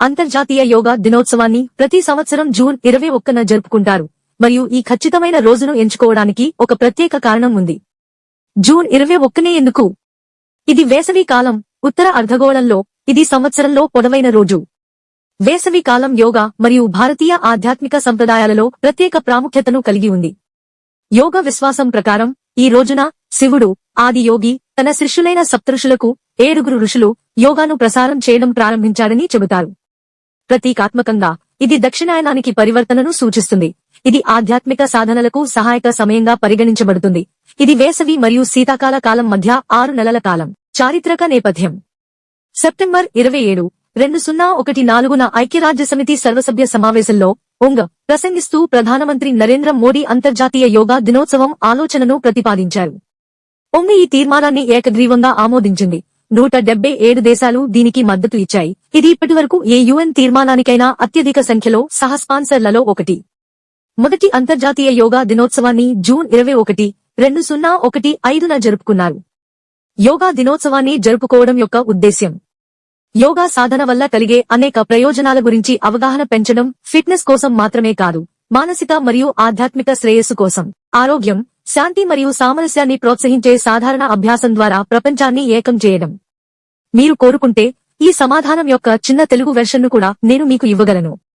అంతర్జాతీయ యోగా దినోత్సవాన్ని ప్రతి సంవత్సరం జూన్ 21న జరుపుకుంటారు మరియు ఈ ఖచ్చితమైన రోజును ఎంచుకోవడానికి ఒక ప్రత్యేక కారణం ఉంది. జూన్ 21నే ఎందుకు? ఇది వేసవి కాలం. ఉత్తర అర్ధగోళంలో ఇది సంవత్సరంలో పొడవైన రోజు. వేసవి కాలం యోగా మరియు భారతీయ ఆధ్యాత్మిక సంప్రదాయాలలో ప్రత్యేక ప్రాముఖ్యతను కలిగి ఉంది. యోగ విశ్వాసం ప్రకారం ఈ రోజున శివుడు ఆది యోగి తన శిష్యులైన సప్తఋషులకు 7 ఋషులు యోగాను ప్రసారం చేయడం ప్రారంభించారని చెబుతారు. ప్రతీకాత్మకంగా ఇది దక్షిణాయనానికి పరివర్తనను సూచిస్తుంది. ఇది ఆధ్యాత్మిక సాధనలకు సహాయక సమయంగా పరిగణించబడుతుంది. ఇది వేసవి మరియు శీతాకాల కాలం మధ్య 6 నెలల కాలం. చారిత్రక నేపథ్యం: సెప్టెంబర్ 27, 2014న ఐక్యరాజ్యసమితి సర్వసభ్య సమావేశంలో ఒంగ్ ప్రసంగిస్తూ ప్రధానమంత్రి నరేంద్ర మోడీ అంతర్జాతీయ యోగా దినోత్సవం ఆలోచనను ప్రతిపాదించారు. ఒంగ్ ఈ తీర్మానాన్ని ఏకగ్రీవంగా ఆమోదించింది. 177 దేశాలు దీనికి మద్దతు ఇచ్చాయి. ఇది ఇప్పటివరకు ఏ యుఎన్ తీర్మానానికైనా అత్యధిక సంఖ్యలో సహస్పాన్సర్లలో ఒకటి. మొదటి అంతర్జాతీయ యోగా దినోత్సవాన్ని జూన్ 21, 2015న జరుపుకున్నారు. యోగా దినోత్సవాన్ని జరుపుకోవడం యొక్క ఉద్దేశ్యం: యోగా సాధన వల్ల కలిగే అనేక ప్రయోజనాల గురించి అవగాహన పెంచడం, ఫిట్నెస్ కోసం మాత్రమే కాదు, మానసిక మరియు ఆధ్యాత్మిక శ్రేయస్సు కోసం, ఆరోగ్యం, శాంతి మరియు సామరస్యాన్ని ప్రోత్సహించే సాధారణ అభ్యాసం ద్వారా ప్రపంచాన్ని ఏకం చేయడం. మీరు కోరుకుంటే ఈ సమాధానం యొక్క చిన్న తెలుగు వెర్షన్ను కూడా నేను మీకు ఇవ్వగలను.